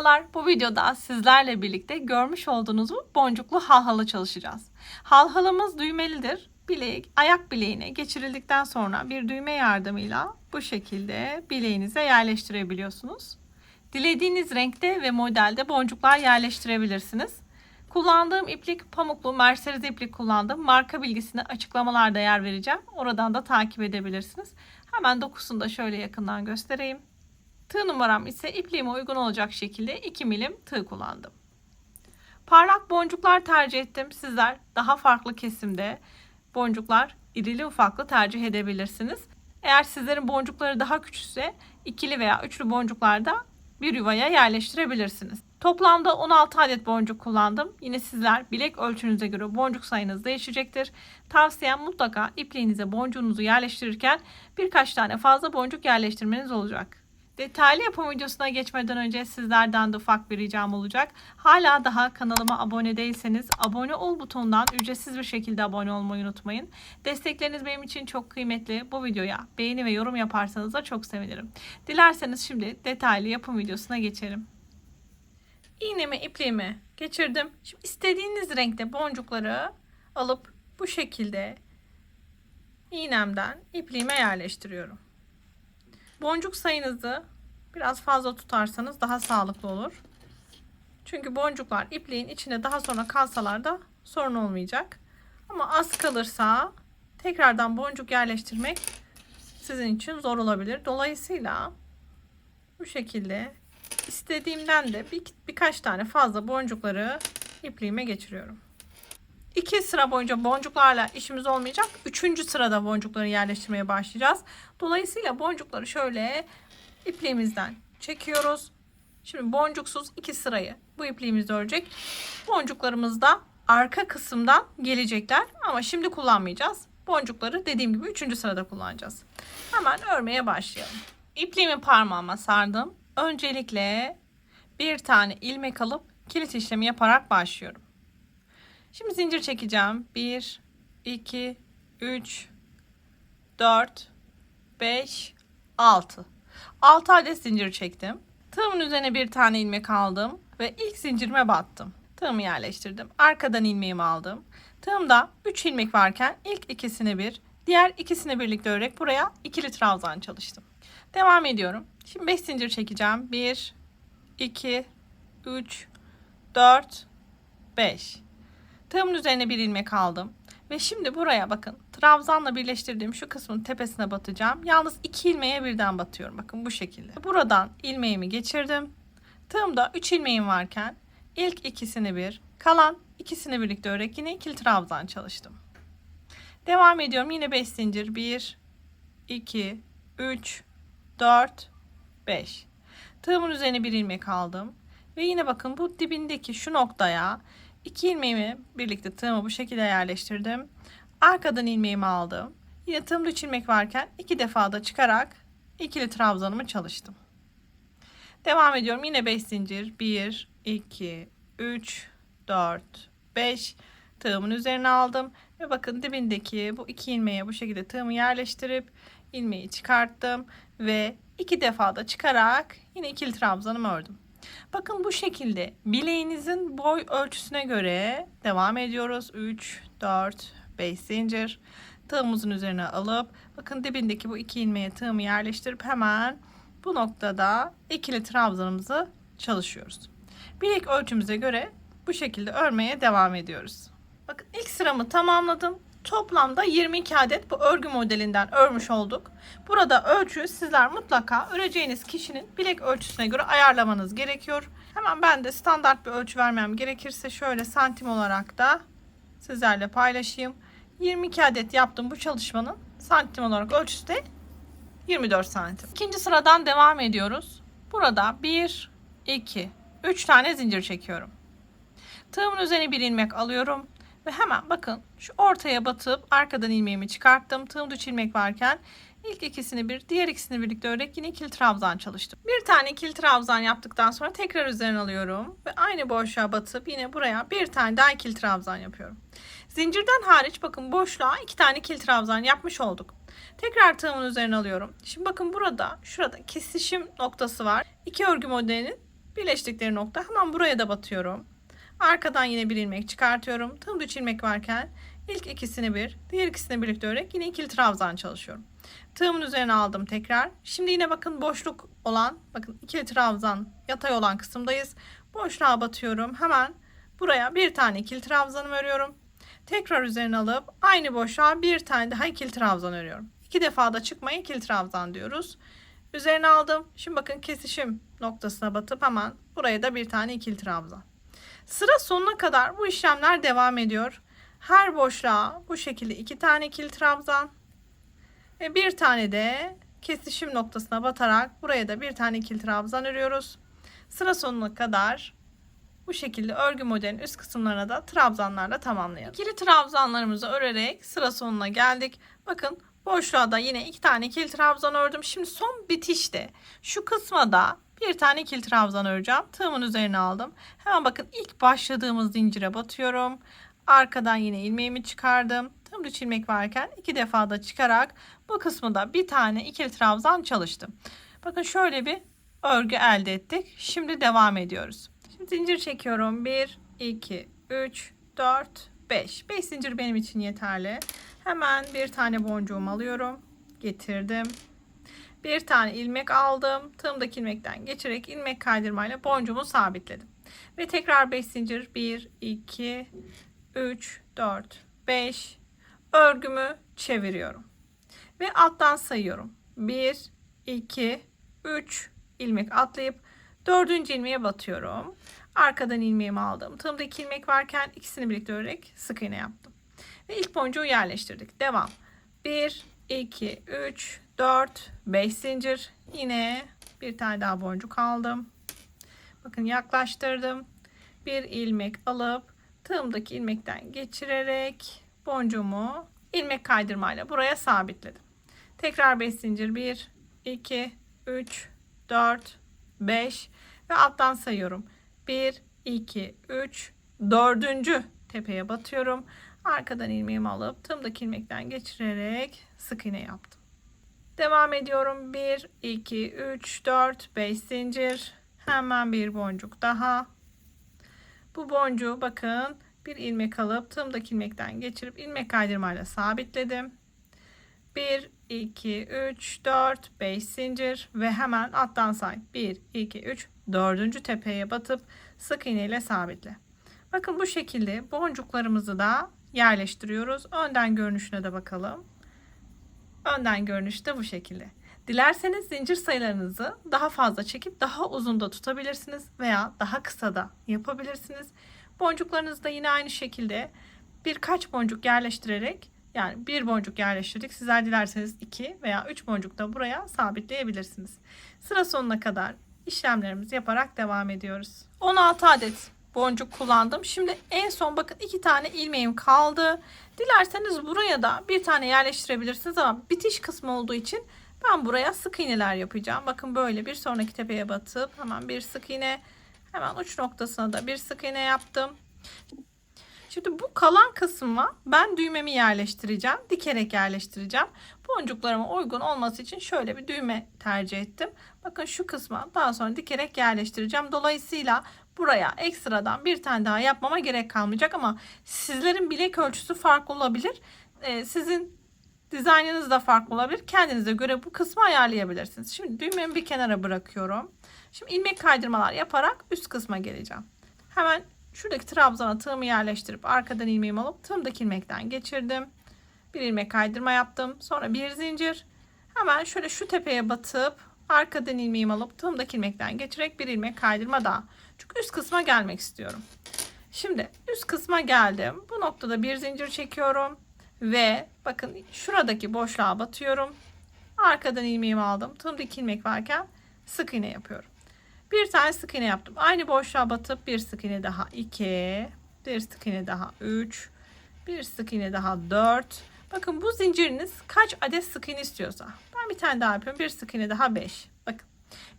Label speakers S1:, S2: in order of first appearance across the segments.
S1: Merhabalar, bu videoda sizlerle birlikte görmüş olduğunuz bu boncuklu halhalı çalışacağız. Halhalımız düğmelidir. Ayak bileğine geçirildikten sonra bir düğme yardımıyla bu şekilde bileğinize yerleştirebiliyorsunuz. Dilediğiniz renkte ve modelde boncuklar yerleştirebilirsiniz. Kullandığım iplik pamuklu Mercedes iplik kullandım. Marka bilgisine açıklamalarda yer vereceğim. Oradan da takip edebilirsiniz. Hemen dokusunu da şöyle yakından göstereyim. Tığ numaram ise ipliğime uygun olacak şekilde 2 milim tığ kullandım. Parlak boncuklar tercih ettim. Sizler daha farklı kesimde boncuklar irili ufaklı tercih edebilirsiniz. Eğer sizlerin boncukları daha küçükse ikili veya üçlü boncuklarda bir yuvaya yerleştirebilirsiniz. Toplamda 16 adet boncuk kullandım. Yine sizler bilek ölçünüze göre boncuk sayınız değişecektir. Tavsiyem mutlaka ipliğinize boncuğunuzu yerleştirirken birkaç tane fazla boncuk yerleştirmeniz olacak. Detaylı yapım videosuna geçmeden önce sizlerden de ufak bir ricam olacak. Hala daha kanalıma abone değilseniz abone ol butonundan ücretsiz bir şekilde abone olmayı unutmayın. Destekleriniz benim için çok kıymetli. Bu videoya beğeni ve yorum yaparsanız da çok sevinirim. Dilerseniz şimdi detaylı yapım videosuna geçelim. İğnemi ipliğimi geçirdim. Şimdi istediğiniz renkte boncukları alıp bu şekilde iğnemden ipliğime yerleştiriyorum. Boncuk sayınızı biraz fazla tutarsanız daha sağlıklı olur. Çünkü boncuklar ipliğin içine daha sonra kalsalar da sorun olmayacak. Ama az kalırsa tekrardan boncuk yerleştirmek sizin için zor olabilir. Dolayısıyla bu şekilde istediğimden de birkaç tane fazla boncukları ipliğime geçiriyorum. 2 sıra boyunca boncuklarla işimiz olmayacak. 3. sırada boncukları yerleştirmeye başlayacağız. Dolayısıyla boncukları şöyle ipliğimizden çekiyoruz. Şimdi boncuksuz 2 sırayı bu ipliğimizde örecek. Boncuklarımız da arka kısımdan gelecekler. Ama şimdi kullanmayacağız. Boncukları dediğim gibi 3. sırada kullanacağız. Hemen örmeye başlayalım. İpliğimi parmağıma sardım. Öncelikle bir tane ilmek alıp kilit işlemi yaparak başlıyorum. Şimdi zincir çekeceğim. 1, 2, 3, 4, 5, 6. 6 adet zincir çektim. Tığımın üzerine bir tane ilmek aldım ve ilk zincirime battım. Tığımı yerleştirdim. Arkadan ilmeğimi aldım. Tığımda 3 ilmek varken ilk ikisini diğer ikisini birlikte örerek buraya ikili trabzan çalıştım. Devam ediyorum. Şimdi 5 zincir çekeceğim. 1, 2, 3, 4, 5. Tığımın üzerine bir ilmek aldım. Ve şimdi buraya bakın trabzanla birleştirdiğim şu kısmın tepesine batacağım. Yalnız 2 ilmeğe birden batıyorum. Bakın bu şekilde. Buradan ilmeğimi geçirdim. Tığımda 3 ilmeğim varken ilk ikisini kalan ikisini birlikte örerek yine ikili trabzan çalıştım. Devam ediyorum. Yine 5 zincir. 1, 2, 3, 4, 5. Tığımın üzerine bir ilmek aldım. Ve yine bakın bu dibindeki şu noktaya 2 ilmeğimi birlikte tığıma bu şekilde yerleştirdim. Arkadan ilmeğimi aldım. Yine tığımda 3 ilmek varken 2 defa da çıkarak ikili trabzanımı çalıştım. Devam ediyorum. Yine 5 zincir. 1, 2, 3, 4, 5. Tığımın üzerine aldım. Ve bakın dibindeki bu 2 ilmeğe bu şekilde tığımı yerleştirip ilmeği çıkarttım. Ve 2 defa da çıkarak yine ikili trabzanımı ördüm. Bakın bu şekilde bileğinizin boy ölçüsüne göre devam ediyoruz. 3, 4, 5 zincir. Tığımızın üzerine alıp bakın dibindeki bu 2 ilmeğe tığımı yerleştirip hemen bu noktada ikili trabzanımızı çalışıyoruz. Bilek ölçümüze göre bu şekilde örmeye devam ediyoruz. Bakın ilk sıramı tamamladım. Toplamda 22 adet bu örgü modelinden örmüş olduk. Burada ölçü sizler mutlaka öreceğiniz kişinin bilek ölçüsüne göre ayarlamanız gerekiyor. Hemen ben de standart bir ölçü vermem gerekirse şöyle santim olarak da sizlerle paylaşayım. 22 adet yaptım bu çalışmanın santim olarak ölçüsü de 24 santim. İkinci sıradan devam ediyoruz. Burada 1, 2, 3 tane zincir çekiyorum. Tığımın üzerine bir ilmek alıyorum. Ve hemen bakın şu ortaya batıp arkadan ilmeğimi çıkarttım. Tığımda 3 ilmek varken ilk ikisini diğer ikisini birlikte örerek yine ikili trabzan çalıştım. Bir tane ikili trabzan yaptıktan sonra tekrar üzerine alıyorum. Ve aynı boşluğa batıp yine buraya bir tane daha ikili trabzan yapıyorum. Zincirden hariç bakın boşluğa 2 tane ikili trabzan yapmış olduk. Tekrar tığımın üzerine alıyorum. Şimdi bakın şurada kesişim noktası var. İki örgü modelinin Birleştikleri nokta hemen buraya da batıyorum. Arkadan yine bir ilmek çıkartıyorum. Tığımda 3 ilmek varken ilk ikisini bir, diğer ikisini birlikte örerek yine ikili trabzan çalışıyorum. Tığımın üzerine aldım tekrar. Şimdi yine bakın boşluk olan, bakın ikili trabzan yatay olan kısımdayız. Boşluğa batıyorum. Hemen buraya bir tane ikili trabzanımı örüyorum. Tekrar üzerine alıp aynı boşluğa bir tane daha ikili trabzan örüyorum. 2 defa da çıkmaya ikili trabzan diyoruz. Üzerine aldım. Şimdi bakın kesişim noktasına batıp hemen buraya da bir tane ikili trabzan. Sıra sonuna kadar bu işlemler devam ediyor. Her boşluğa bu şekilde 2 tane ikili trabzan ve bir tane de kesişim noktasına batarak buraya da bir tane ikili trabzan örüyoruz. Sıra sonuna kadar bu şekilde örgü modelinin üst kısımlarına da trabzanlarla tamamlayalım. İkili trabzanlarımızı örerek sıra sonuna geldik. Bakın boşluğa da yine 2 tane ikili trabzan ördüm. Şimdi son bitişte şu kısma da bir tane ikili trabzan öreceğim. Tığımın üzerine aldım. Hemen bakın ilk başladığımız zincire batıyorum. Arkadan yine ilmeğimi çıkardım. Tığımda 3 ilmek varken 2 defa da çıkarak bu kısmı da bir tane ikili trabzan çalıştım. Bakın şöyle bir örgü elde ettik. Şimdi devam ediyoruz. Şimdi zincir çekiyorum. 1, 2, 3, 4, 5. 5 zincir benim için yeterli. Hemen bir tane boncuğumu alıyorum. Getirdim. Bir tane ilmek aldım. Tığımdaki ilmekten geçerek ilmek kaydırmayla boncuğumu sabitledim. Ve tekrar 5 zincir. 1, 2, 3, 4, 5. Örgümü çeviriyorum. Ve alttan sayıyorum. 1, 2, 3 ilmek atlayıp 4. ilmeğe batıyorum. Arkadan ilmeğimi aldım. Tığımda 2 ilmek varken ikisini birlikte örerek sık iğne yaptım. Ve ilk boncuğu yerleştirdik. Devam. 1, 2, 3, 4, 5 zincir. Yine bir tane daha boncuk aldım. Bakın yaklaştırdım. Bir ilmek alıp tığımdaki ilmekten geçirerek boncuğumu ilmek kaydırmayla buraya sabitledim. Tekrar 5 zincir. 1, 2, 3, 4, 5 ve alttan sayıyorum. 1, 2, 3, 4. tepeye batıyorum. Arkadan ilmeğimi alıp tığımdaki ilmekten geçirerek sık iğne yaptım. Devam ediyorum. 1, 2, 3, 4, 5 zincir. Hemen bir boncuk daha. Bu boncuğu bakın bir ilmek alıp tığımdaki ilmekten geçirip ilmek kaydırmayla sabitledim. 1, 2, 3, 4, 5 zincir ve hemen alttan say. 1, 2, 3, 4. tepeye batıp sık iğne ile sabitle. Bakın bu şekilde boncuklarımızı da yerleştiriyoruz. Önden görünüşüne de bakalım. Önden görünüş de bu şekilde. Dilerseniz zincir sayılarınızı daha fazla çekip daha uzun da tutabilirsiniz veya daha kısa da yapabilirsiniz. Boncuklarınızı da yine aynı şekilde birkaç boncuk yerleştirerek, yani bir boncuk yerleştirdik. Sizler dilerseniz 2 veya 3 boncuk da buraya sabitleyebilirsiniz. Sıra sonuna kadar işlemlerimizi yaparak devam ediyoruz. 16 adet boncuk kullandım. Şimdi en son bakın 2 tane ilmeğim kaldı. Dilerseniz buraya da bir tane yerleştirebilirsiniz ama bitiş kısmı olduğu için ben buraya sık iğneler yapacağım. Bakın böyle bir sonraki tepeye batıp hemen bir sık iğne, hemen uç noktasına da bir sık iğne yaptım. Şimdi bu kalan kısma ben düğmemi yerleştireceğim. Dikerek yerleştireceğim. Boncuklarıma uygun olması için şöyle bir düğme tercih ettim. Bakın şu kısma daha sonra dikerek yerleştireceğim. Dolayısıyla buraya ekstradan bir tane daha yapmama gerek kalmayacak ama sizlerin bilek ölçüsü farklı olabilir. Sizin dizaynınız da farklı olabilir. Kendinize göre bu kısmı ayarlayabilirsiniz. Şimdi düğmemi bir kenara bırakıyorum. Şimdi ilmek kaydırmalar yaparak üst kısma geleceğim. Hemen şuradaki trabzana tığımı yerleştirip arkadan ilmeğimi alıp tığımdaki ilmekten geçirdim. Bir ilmek kaydırma yaptım. Sonra bir zincir. Hemen şöyle şu tepeye batıp arkadan ilmeğimi alıp tığımdaki ilmekten geçirerek bir ilmek kaydırma daha. Çünkü üst kısma gelmek istiyorum. Şimdi üst kısma geldim. Bu noktada bir zincir çekiyorum. Ve bakın şuradaki boşluğa batıyorum. Arkadan ilmeğimi aldım. Tığımda 2 ilmek varken sık iğne yapıyorum. Bir tane sık iğne yaptım. Aynı boşluğa batıp bir sık iğne daha 2, bir sık iğne daha 3, bir sık iğne daha 4. Bakın bu zinciriniz kaç adet sık iğne istiyorsa. Ben bir tane daha yapıyorum. Bir sık iğne daha 5. Bakın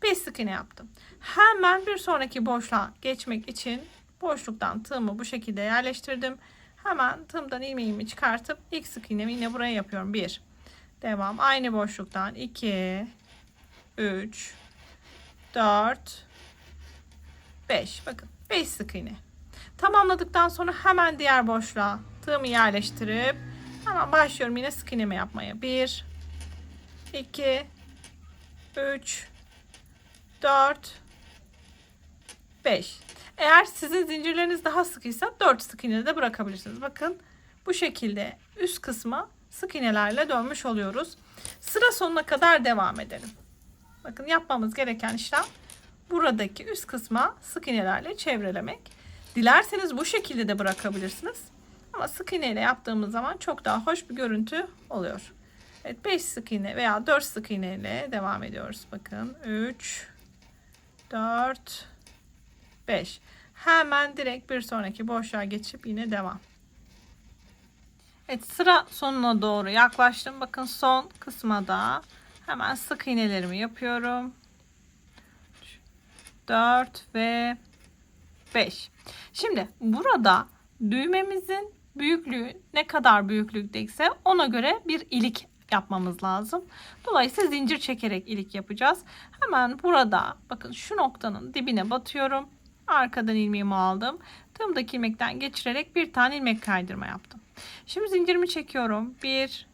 S1: 5 sık iğne yaptım. Hemen bir sonraki boşluğa geçmek için boşluktan tığımı bu şekilde yerleştirdim. Hemen tığımdan ilmeğimi çıkartıp ilk sık iğnemi yine buraya yapıyorum. 1. Devam. Aynı boşluktan 2, 3, 4, 5. Bakın 5 sık iğne. Tamamladıktan sonra hemen diğer boşluğa tığımı yerleştirip hemen başlıyorum yine sık iğnemi yapmaya. 1, 2, 3, 4, 5. Eğer sizin zincirleriniz daha sıkıysa 4 sık iğne de bırakabilirsiniz. Bakın bu şekilde üst kısma sık iğnelerle dönmüş oluyoruz. Sıra sonuna kadar devam edelim. Bakın yapmamız gereken işlem buradaki üst kısma sık iğnelerle çevrelemek. Dilerseniz bu şekilde de bırakabilirsiniz. Ama sık iğne ile yaptığımız zaman çok daha hoş bir görüntü oluyor. Evet, 5 sık iğne veya 4 sık iğne ile devam ediyoruz. Bakın 3, 4, 5. Hemen direkt bir sonraki boşluğa geçip yine devam. Evet, sıra sonuna doğru yaklaştım. Bakın son kısma da hemen sık iğnelerimi yapıyorum. 4 ve 5. Şimdi burada düğmemizin büyüklüğü ne kadar büyüklükteyse ona göre bir ilik yapmamız lazım. Dolayısıyla zincir çekerek ilik yapacağız. Hemen burada bakın şu noktanın dibine batıyorum. Arkadan ilmeğimi aldım. Tığımdaki ilmekten geçirerek bir tane ilmek kaydırma yaptım. Şimdi zincirimi çekiyorum. 1,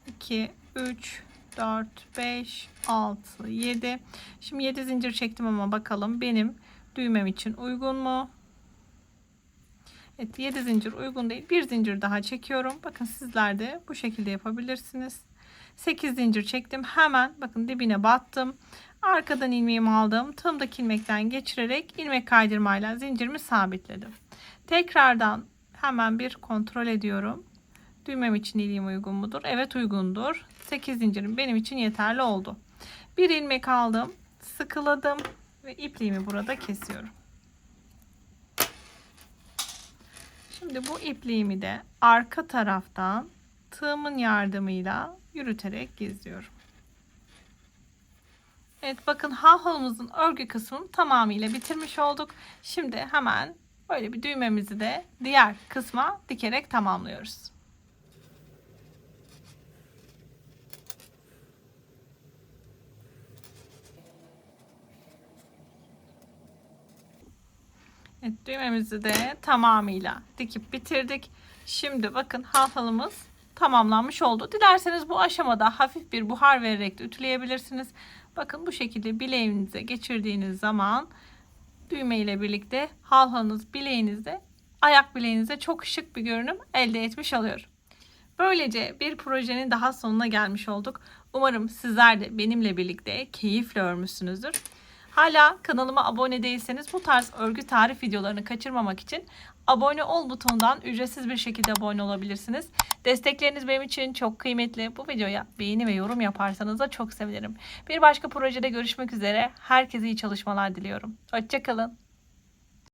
S1: 2, 3, 4, 5, 6, 7. Şimdi 7 zincir çektim ama bakalım benim düğmem için uygun mu? Evet, 7 zincir uygun değil. Bir zincir daha çekiyorum. Bakın sizler de bu şekilde yapabilirsiniz. 8 zincir çektim. Hemen bakın dibine battım. Arkadan ilmeğimi aldım. Tığımdaki ilmekten geçirerek ilmek kaydırmayla zincirimi sabitledim. Tekrardan hemen bir kontrol ediyorum. Düğmem için iliğim uygun mudur? Evet, uygundur. 8 zincirim benim için yeterli oldu. Bir ilmek aldım. Sıkıladım ve ipliğimi burada kesiyorum. Şimdi bu ipliğimi de arka taraftan tığımın yardımıyla yürüterek gizliyorum. Evet, bakın halımızın örgü kısmını tamamıyla bitirmiş olduk. Şimdi hemen böyle bir düğmemizi de diğer kısma dikerek tamamlıyoruz. Evet, düğmemizi de tamamıyla dikip bitirdik. Şimdi bakın halımız tamamlanmış oldu. Dilerseniz bu aşamada hafif bir buhar vererek de ütüleyebilirsiniz. Bakın bu şekilde bileğinize geçirdiğiniz zaman düğme ile birlikte halınız bileğinizde, ayak bileğinizde çok şık bir görünüm elde etmiş oluyor. Böylece bir projenin daha sonuna gelmiş olduk. Umarım sizler de benimle birlikte keyifle örmüşsünüzdür. Hala kanalıma abone değilseniz bu tarz örgü tarif videolarını kaçırmamak için abone ol butonundan ücretsiz bir şekilde abone olabilirsiniz. Destekleriniz benim için çok kıymetli. Bu videoya beğeni ve yorum yaparsanız da çok sevinirim. Bir başka projede görüşmek üzere. Herkese iyi çalışmalar diliyorum. Hoşça kalın.